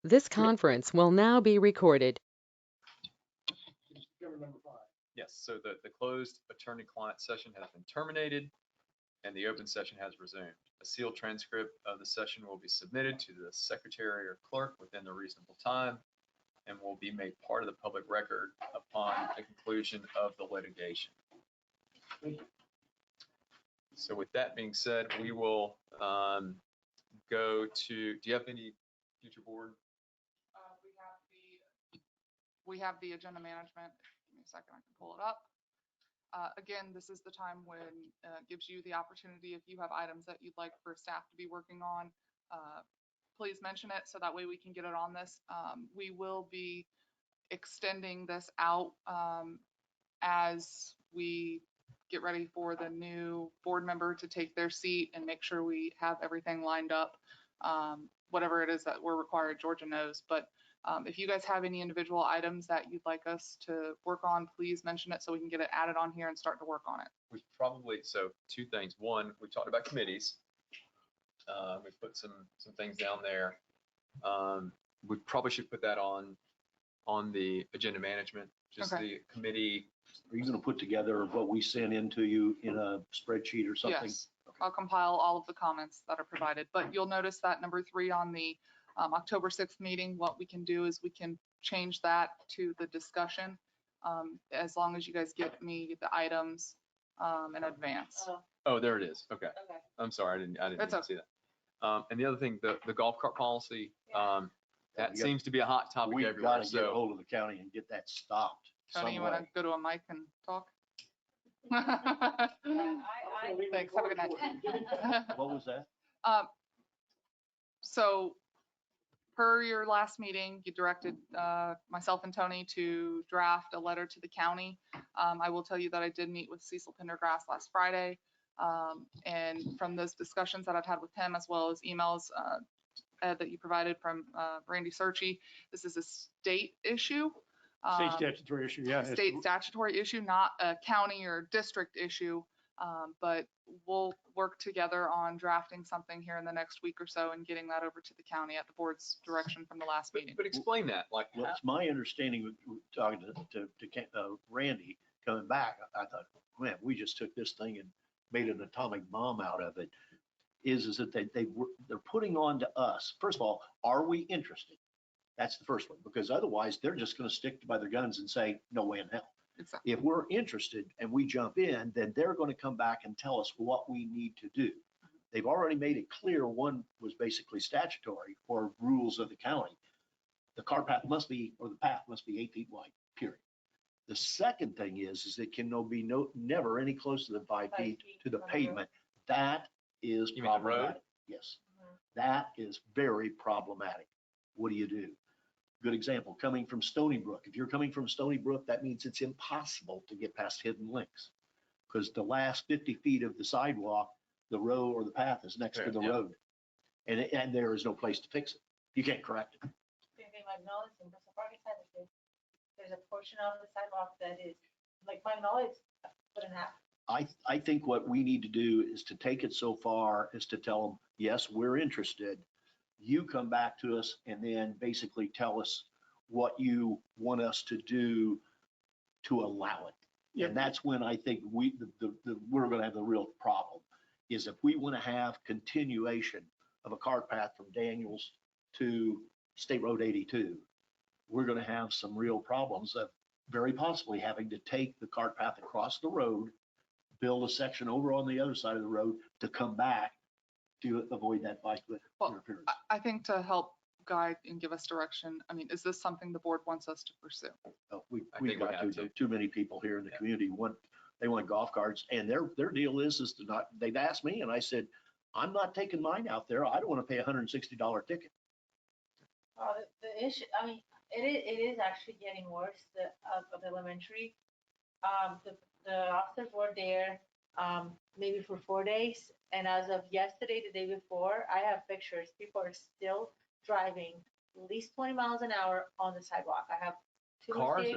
This conference will now be recorded. Yes, so the closed attorney-client session has been terminated and the open session has resumed. A sealed transcript of the session will be submitted to the secretary or clerk within a reasonable time and will be made part of the public record upon the conclusion of the litigation. So with that being said, we will go to, do you have any future board? We have the agenda management. Give me a second, I can pull it up. Again, this is the time when it gives you the opportunity, if you have items that you'd like for staff to be working on, please mention it so that way we can get it on this. We will be extending this out as we get ready for the new board member to take their seat and make sure we have everything lined up. Whatever it is that we're required, Georgia knows, but if you guys have any individual items that you'd like us to work on, please mention it so we can get it added on here and start to work on it. We probably, so two things. One, we talked about committees. We put some things down there. We probably should put that on the agenda management, just Okay. the committee. Are you going to put together what we sent into you in a spreadsheet or something? Yes, I'll compile all of the comments that are provided, but you'll notice that number 3 on the October 6th meeting, what we can do is we can change that to the discussion as long as you guys get me the items in advance. Oh, there it is. Okay. I'm sorry, I didn't It's see that. And the other thing, the golf cart policy, that Yeah. seems to be a hot topic We've everywhere. got to get a hold of the county and get that stopped. Tony, you want to go to a mic and talk? Thanks. Have a good night. What was that? So per your last meeting, you directed myself and Tony to draft a letter to the county. I will tell you that I did meet with Cecil Pendergrass last Friday. And from those discussions that I've had with him, as well as emails that you provided from Randy Searchy, this is a state issue. State statutory issue, yeah. State statutory issue, not a county or district issue. But we'll work together on drafting something here in the next week or so and getting that over to the county at the board's direction from the last meeting. But explain that, like. Well, it's my understanding, talking to Randy, coming back, I thought, man, we just took this thing and made an atomic bomb out of it, is that they're putting on to us, first of all, are we interested? That's the first one, because otherwise they're just going to stick by their guns and say, no way in hell. Exactly. If we're interested and we jump in, then they're going to come back and tell us what we need to do. They've already made it clear one was basically statutory or rules of the county. The car path must be, or the path must be 8 feet wide, period. The second thing is it can be never any closer than 5 feet to the pavement. That is You mean the road? problematic. Yes, that is very problematic. What do? Good example, coming from Stony Brook. If you're coming from Stony Brook, that means it's impossible to get past Hidden Links because the last 50 feet of the sidewalk, the road or the path is next to the road. And there is no place to fix it. You can't correct it. There's a portion of the sidewalk that is like Magnolia, foot and a half. I think what we need to do is to take it so far as to tell them, yes, we're interested. You come back to us and then basically tell us what you want us to do to allow it. Yep. And that's when I think we're going to have the real problem is if we want to have continuation of a cart path from Daniels to State Road 82, we're going to have some real problems of very possibly having to take the cart path across the road, build a section over on the other side of the road to come back to avoid that bike interference. I think to help guide and give us direction, I mean, is this something the board wants us to pursue? We've got too many people here in the community they want golf carts, and their deal is to not. They've asked me, and I said, I'm not taking mine out there. I don't want to pay $160 ticket. The issue, I mean, it is actually getting worse. Of the elementary, the officers were there maybe for 4 days. And as of yesterday, the day before, I have pictures. People are still driving at least 20 miles an hour on the sidewalk. I have two cars,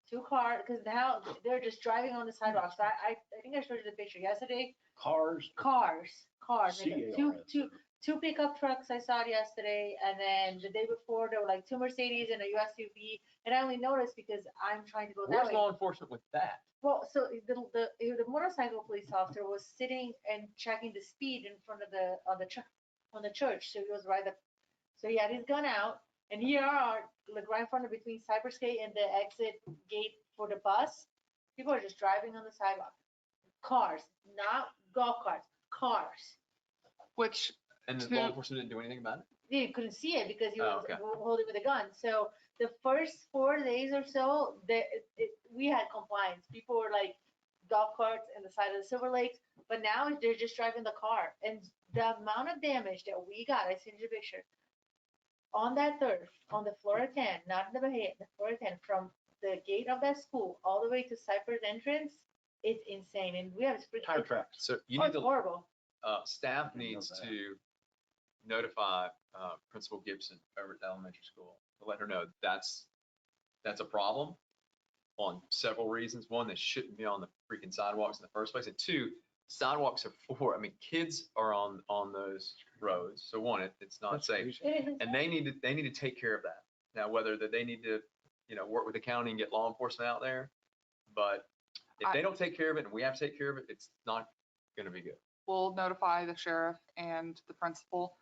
because now they're just driving on the sidewalk. So I think I showed you the picture yesterday. Cars. Like two 2 pickup trucks, I saw it yesterday, and then the day before, there were like 2 Mercedes and a USUV, and I only noticed because I'm trying to go that Where's way. law enforcement with that? Well, so the motorcycle police officer was sitting and checking the speed in front of on the church, so he was right up, so he had his gun out, and here are, like right in front of between Cypress Gate and the exit gate for the bus, people are just driving on the sidewalk. Cars, not golf carts, cars. Which, And the To- law enforcement didn't do anything about it? You couldn't see it because he Oh, was okay. holding with a gun. So the first 4 days or so, we had compliance. People were like golf carts in the side of the Silver Lakes, but now they're just driving the car. And the amount of damage that we got, I sent you a picture, on that turf, on the Florida 10, not in the Bahia, the Florida 10, from the gate of that school all the way to Cypress entrance, it's insane. And we have Tire tracks. So you Oh, need it's to, horrible. staff didn't know needs that. to notify, Principal Gibson over at the elementary school to let her know that's a problem on several reasons. One, they shouldn't be on the freaking sidewalks in the first place. And 2, sidewalks are for, I mean, kids are on those roads. So one, it's not That's safe. crazy. It is And they need to take care of that. Now, whether that they need to, work with the county and get law enforcement out there, but if they don't take care of it and we have to take care of it, it's not gonna be good. we'll notify the sheriff and the principal.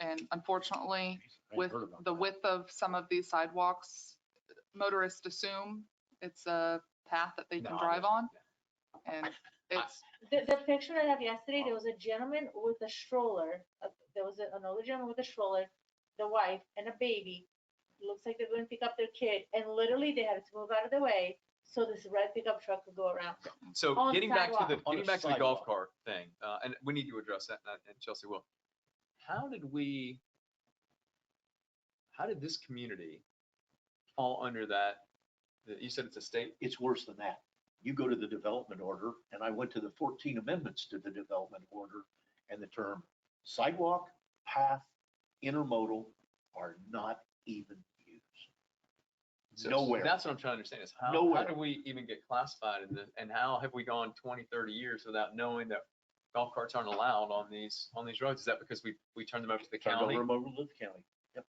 And unfortunately, I hadn't with heard about the that. width of some of these sidewalks, motorists assume it's a path that they can No, I drive on. And it's, the picture I have yesterday, there was a gentleman with a stroller. There was another gentleman with a stroller, the wife and a baby. Looks like they're going to pick up their kid, and literally they had to move out of the way so this red pickup truck could go around. So On getting back to sidewalk. On a the golf sidewalk. cart thing, and we need to address that, and Chelsea will. How did this community fall under that? You said it's a state? It's worse than that. You go to the development order, and I went to the 14 amendments to the development order, and the term sidewalk, path, intermodal are not even used. So Nowhere. That's what I'm trying to understand is how Nowhere. do we even get classified in this? And how have we gone 20, 30 years without knowing that golf carts aren't allowed on these roads? Is that because we turned them over to the Turned county? over to the county.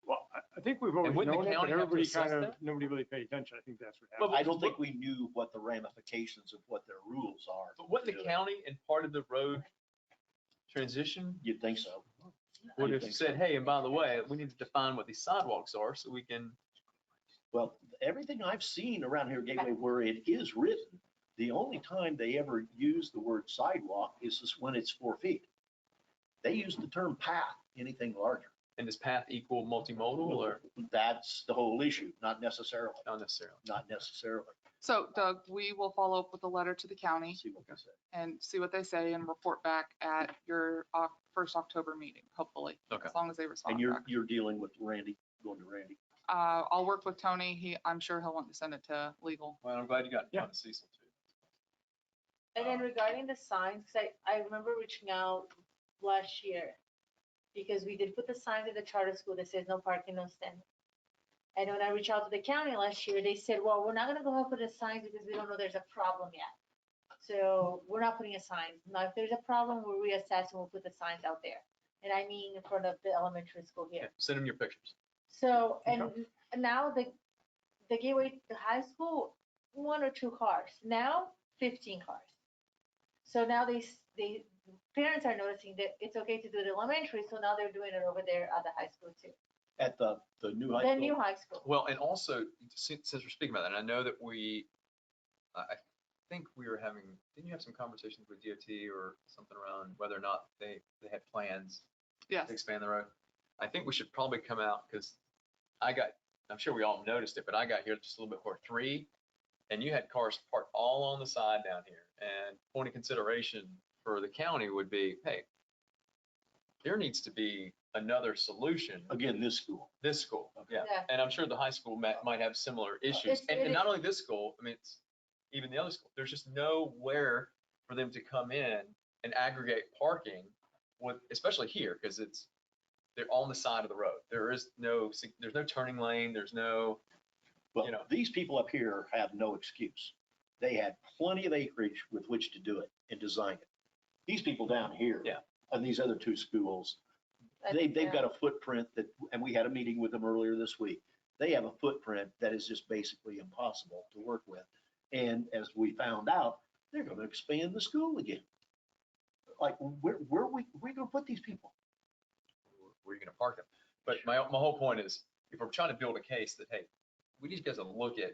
Well, I think we've always wouldn't the known it, but county have to everybody assess kind of, that? nobody really paid attention. I think that's what Well, happened. I don't think we knew what the ramifications of what their rules are. But wouldn't the county and part of the road transition You'd think so. would I have think said, so. hey, and by the way, we need to define what these sidewalks are so we can. Well, everything I've seen around here, Gateway, where it is written, the only time they ever use the word sidewalk is just when it's 4 feet. They use the term path, anything larger. And does path equal multimodal or That's the whole issue, not necessarily, not necessarily? not necessarily. so Doug, we will follow up with a letter to the county See what they say. and see what they say and report back at your first October meeting, hopefully. Okay. As long as they And respond you're, back. you're dealing with Randy, going to Randy. I'll work with Tony. I'm sure he'll want to send it to legal. Well, I'm glad you got in Yeah. front of Cecil too. And then regarding the signs, 'cause I remember reaching out last year because we did put the signs at the charter school that says no parking, no standing. And when I reached out to the county last year, they said, well, we're not gonna go ahead and put the signs because we don't know there's a problem yet. So we're not putting a sign. Now, if there's a problem, we'll reassess and we'll put the signs out there. And I mean in front of the elementary school Yeah, here. send them your pictures. So, and now the gateway, the high school, 1 or 2 cars, now 15 cars. So now they parents are noticing that it's okay to do it elementary, so now they're doing it over there at the high school too. At the new high The school. new high school. Well, and also, since we're speaking about that, and I know that I think we were having, didn't you have some conversations with DOT or something around whether or not they had plans Yes. to expand the road? I think we should probably come out, because I'm sure we all noticed it, but I got here just a little bit before 3, and you had cars parked all on the side down here. And point of consideration for the county would be, hey, there needs to be another solution. Again, this school. This school, yeah. Yeah. And I'm sure the high school might have similar issues. It's- And it not is- only this school, I mean, it's even the other school. There's just nowhere for them to come in and aggregate parking with, especially here, because they're on the side of the road. There's no turning lane, there's no, Well, you know. these people up here have no excuse. They had plenty of acreage with which to do it and design it. These people down here. Yeah. And these other 2 schools, they've got a footprint that, and we had a meeting with them earlier this week. They have a footprint that is just basically impossible to work with. And as we found out, they're gonna expand the school again. Like, where are we gonna put these people? Where are you gonna park them? But my whole point is, if we're trying to build a case that, hey, we need you guys to look at,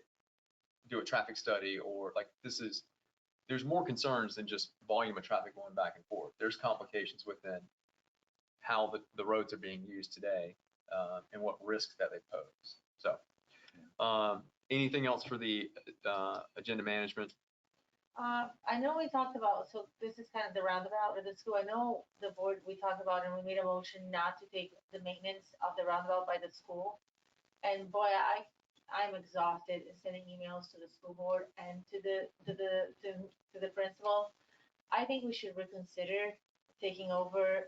do a traffic study, or like, there's more concerns than just volume of traffic going back and forth. There's complications within how the roads are being used today, and what risks that they pose. So, anything else for the agenda management? I know we talked about, so this is kind of the roundabout of the school. I know the board, we talked about, and we made a motion not to take the maintenance of the roundabout by the school. And boy, I'm exhausted in sending emails to the school board and to the principal. I think we should reconsider taking over,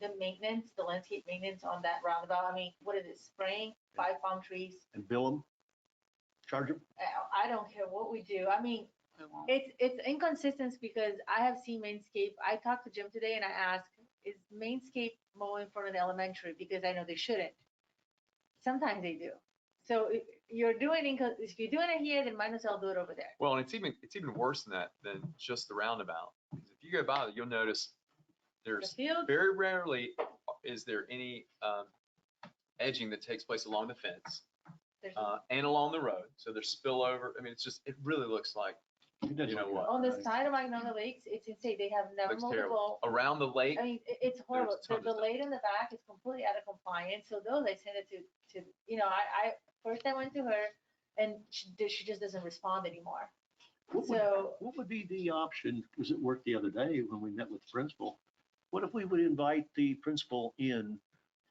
the maintenance, the landscape maintenance on that roundabout. I mean, what is it, spraying 5 palm trees? And bill them, charge them? I don't care what we do. I mean, We won't. it's inconsistent because I have seen Mainscape. I talked to Jim today and I asked, is Mainscape mowing in front of the elementary? Because I know they shouldn't. Sometimes they do. So if you're doing it here, then might as well do it over there. Well, and it's even worse than that, than just the roundabout. Because if you go by, you'll notice The there's field, very rarely is there any edging that takes place along the fence there's and along the road. So there's spillover. I mean, it really looks like, It doesn't you know look what? good. on the side of Magnolia Lakes, it's insane. They have never looks mowed the terrible. ball. Around the lake, I mean, it's horrible. tons of The stuff. lane in the back is completely out of compliance. So those I sent it to, I first I went to her and she just doesn't respond anymore. So, What would be the option, because it worked the other day when we met with the principal? What if we would invite the principal in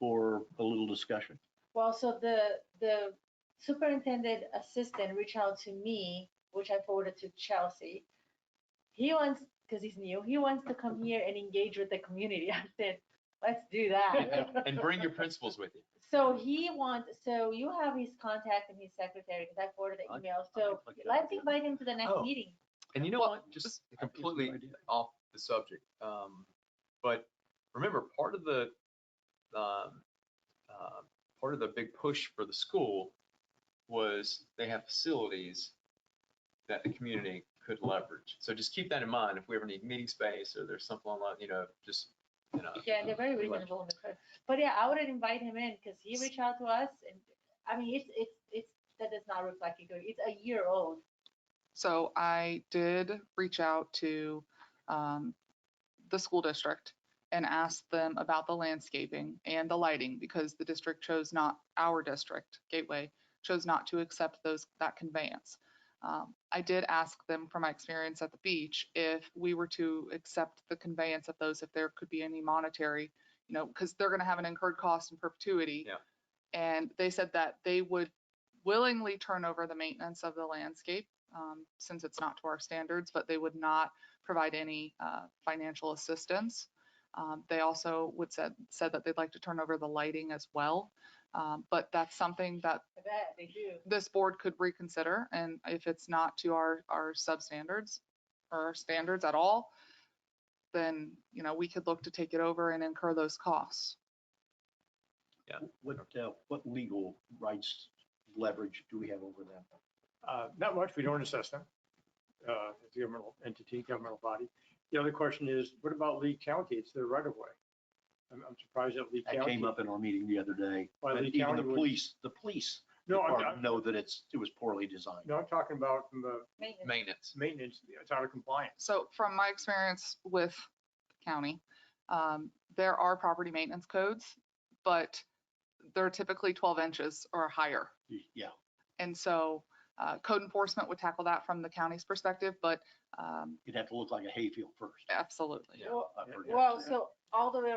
for a little discussion? well, so the superintendent assistant reached out to me, which I forwarded to Chelsea. He wants, because he's new, he wants to come here and engage with the community. I said, let's do that. and bring your principals with you. So so you have his contact and his secretary, because I forwarded the email. So let's invite him to the next Oh. meeting. And you know what? Just completely off the subject. But remember, part of the big push for the school was they have facilities that the community could leverage. So just keep that in mind. If we ever need meeting space or there's something online, just, Yeah, they're very reasonable in the court. But yeah, I would invite him in because he reached out to us and, I mean, it's, that does not reflect you. It's a year old. So I did reach out to the school district and asked them about the landscaping and the lighting because the district chose not, our district, Gateway, chose not to accept that conveyance. I did ask them from my experience at the beach, if we were to accept the conveyance of those, if there could be any monetary, because they're going to have an incurred cost in perpetuity. Yeah. And they said that they would willingly turn over the maintenance of the landscape since it's not to our standards, but they would not provide any financial assistance. They also said that they'd like to turn over the lighting as well. But that's something that I bet they do. this board could reconsider. And if it's not to our substandards or our standards at all, then, we could look to take it over and incur those costs. What legal rights leverage do we have over them? Not much, we don't assess them. It's a governmental entity, governmental body. The other question is, what about Lee County? It's their right of way. I'm surprised that Lee That County. came up in our meeting the other day. Why And Lee even County the would- police No, department know that it was poorly designed. No, I'm talking about from the Maintenance. maintenance. maintenance, it's out of compliance. So from my experience with the county, there are property maintenance codes, but they're typically 12 inches or higher. Yeah, And so code enforcement would tackle that from the county's perspective, but it'd have to look like a hayfield first. absolutely. Yeah. I've heard that. Well, so all the way,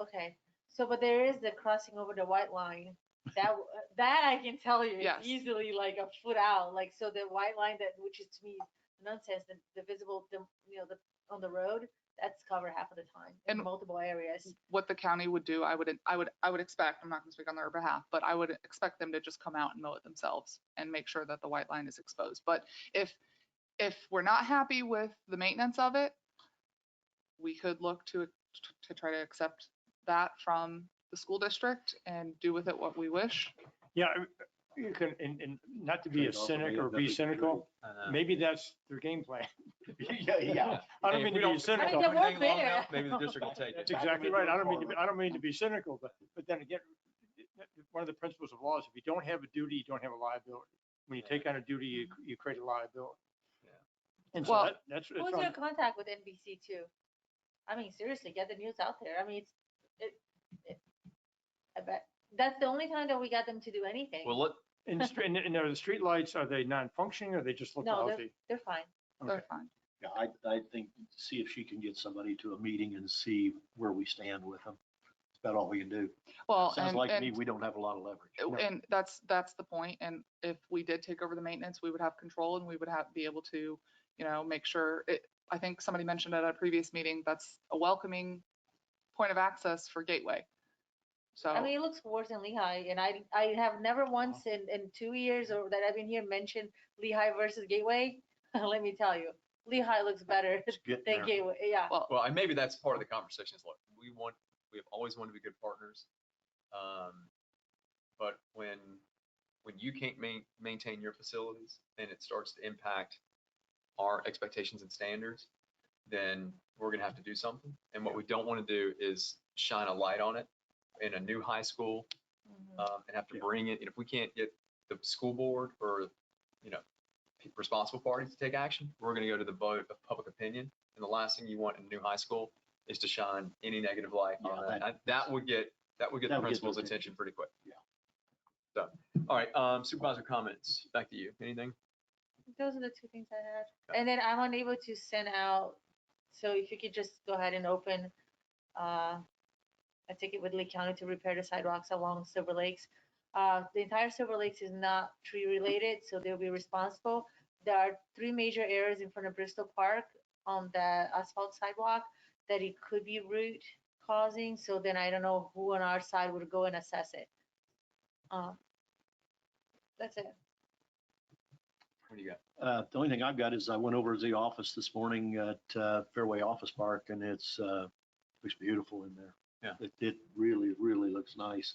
okay, so, but there is the crossing over the white line. That I can tell you, Yes. it's easily like a foot out, like, so the white line which is to me nonsense, the visible, on the road, that's covered half of the time in And- multiple areas. What the county would do, I would expect, I'm not going to speak on their behalf, but I would expect them to just come out and mow it themselves and make sure that the white line is exposed. But if we're not happy with the maintenance of it, we could look to try to accept that from the school district and do with it what we wish. Yeah, you can, and not to be a Trade off of cynic or be nothing. cynical, I know. maybe that's their game plan. Yeah. I don't Hey, if mean we to be if we cynical. I mean, don't do they're anything long fair. enough, maybe the district will take That's it. exactly right. I don't mean to be cynical, but then again, one of the principles of law is if you don't have a duty, you don't have a liability. When you Yeah. take on a duty, you create a liability. Yeah. And so Well, that's. Who's your contact with NBC too? I mean, seriously, get the news out there. I mean, I bet that's the only time that we got them to do anything. Well, look, And are the street lights, are they non-functioning or they just look No, lousy? they're fine. They're Okay. fine. Yeah, I think, see if she can get somebody to a meeting and see where we stand with them. That's about all we can do. Well, Sounds and, like to me, and we don't have a lot of leverage. and that's the point. And if we did take over the maintenance, we would have control and we would be able to, make sure it. I think somebody mentioned at a previous meeting, that's a welcoming point of access for Gateway. So I mean, it looks worse than Lehigh, and I have never once in 2 years or that I've been here mentioned Lehigh versus Gateway. Let me tell you, Lehigh looks better It's getting than there. Gateway. Yeah. well, and maybe that's part of the conversation is look, we have always wanted to be good partners. But when you can't maintain your facilities and it starts to impact our expectations and standards, then we're gonna have to do something. And what we don't want to do is shine a light on it in a new high school and have to Yeah. bring it. If we can't get the school board or, responsible parties to take action, we're gonna go to the vote of public opinion. And the last thing you want in a new high school is to shine any negative light on Yeah, that. That would get the their principal's attention. attention pretty quick. Yeah. So, all right, supervisor comments, back to you. Anything? Those are the two things I had. And then I'm unable to send out, so if you could just go ahead and open a ticket with Lake County to repair the sidewalks along Silver Lakes. The entire Silver Lakes is not tree related, so they'll be responsible. There are 3 major areas in front of Bristol Park on the asphalt sidewalk that it could be root causing, so then I don't know who on our side would go and assess it. That's it. What do you got? The only thing I've got is I went over to the office this morning at Fairway Office Park, and it's looks beautiful in there. Yeah. It really, really looks nice.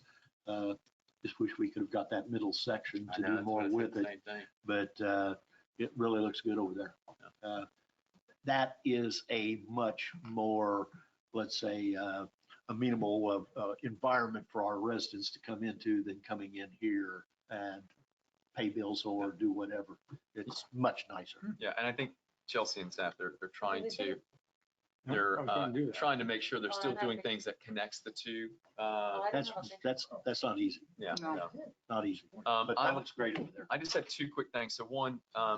Just wish we could have got that middle section to do more with it, Same thing. but it really looks good over there. That is a much more, let's say, amenable environment for our residents to come into than coming in here and pay bills or do whatever. It's much nicer. Yeah, and I think Chelsea and staff, they're trying they to, did. No, they're I was gonna do that. trying to make sure they're Oh, still I doing think- things that connects the two. Oh, I don't That's, know. that's not easy, Yeah. No. no. not easy. But that looks great over there. I just had 2 quick things. So one, I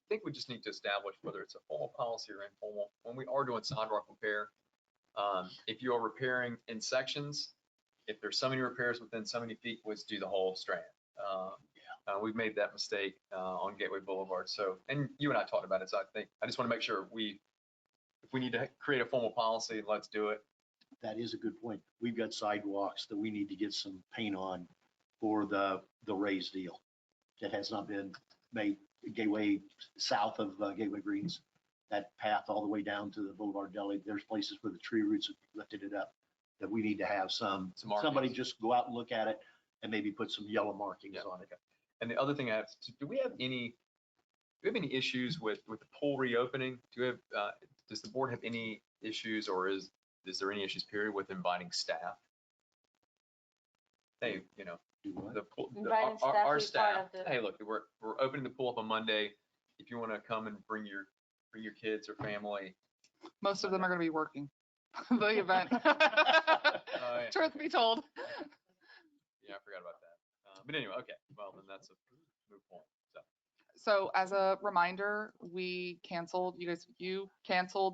think we just need to establish whether it's a formal policy or informal. When we are doing sidewalk repair, if you are repairing in sections, if there's so many repairs within so many feet, let's do the whole strand. We've made that mistake on Gateway Boulevard. So, and you and I talked about it. So I just want to make sure if we need to create a formal policy, let's do it. That is a good point. We've got sidewalks that we need to get some paint on for the raised deal. That has not been made. Gateway, south of Gateway Greens, that path all the way down to the Boulevard Deli, there's places where the tree roots have lifted it up that we need to have Some somebody markings. just go out and look at it and maybe put some yellow markings Yeah, on it. And the other thing I have, do we have any issues with the pool reopening? Does the board have any issues, or is there any issues period with inviting staff? Hey, Do what? the pool, Inviting staff to our be part staff, of the- hey, look, we're opening the pool up on Monday. If you want to come and bring your kids or family. most of them are going to be working the event. Yeah. Truth be told. Yeah, I forgot about that. But anyway, okay, well, then that's a moot point. So, So as a reminder, you canceled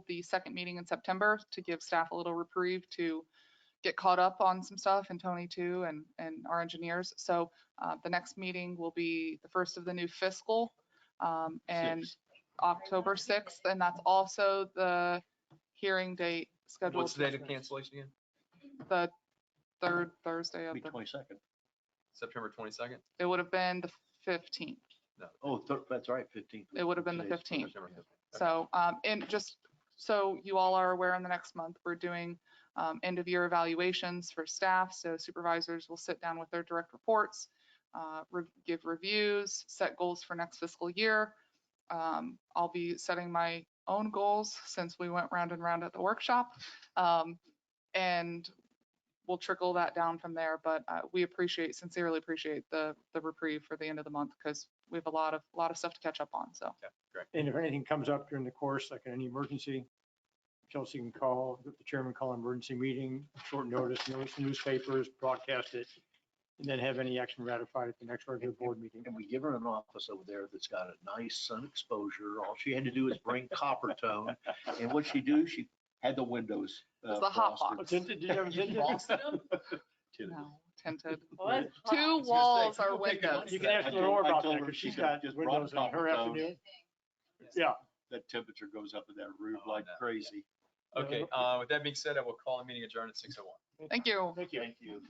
the second meeting in September to give staff a little reprieve to get caught up on some stuff, and Tony too, and our engineers. So the next meeting will be the first of the new fiscal, and Six. October 6th, and that's also the hearing date scheduled. what's the date of cancellation again? The third Thursday of Be the, 22nd. September 22nd? it would have been the 15th. No. Oh, that's right, 15th. It would have been the Today's 15th. September 15th. Okay. So, and just so you all are aware, in the next month, we're doing end of year evaluations for staff. So supervisors will sit down with their direct reports, give reviews, set goals for next fiscal year. I'll be setting my own goals since we went round and round at the workshop. And we'll trickle that down from there. But we sincerely appreciate the reprieve for the end of the month because we have a lot of stuff to catch up on. So. Okay, great. And if anything comes up during the course, like any emergency, Chelsea can call, the chairman call an emergency meeting, short notice, newspapers, broadcast it, and then have any action ratified at the next regular board meeting. And we give her an office over there that's got a nice sun exposure. All she had to do is bring copper tone. And what she do, she had the windows. It's the hot frosted. box. Did you have tinted? No, tinted. What? Two say, walls are people think it windows. was You can that. ask I Lenore told about her that because she she's could got just windows in brought her copper tone. afternoon. Yeah. That temperature goes up in that roof Oh, like no. crazy. Okay, with that being said, I will call the meeting adjourned at 6:01. Thank you. Thank you. Thank you.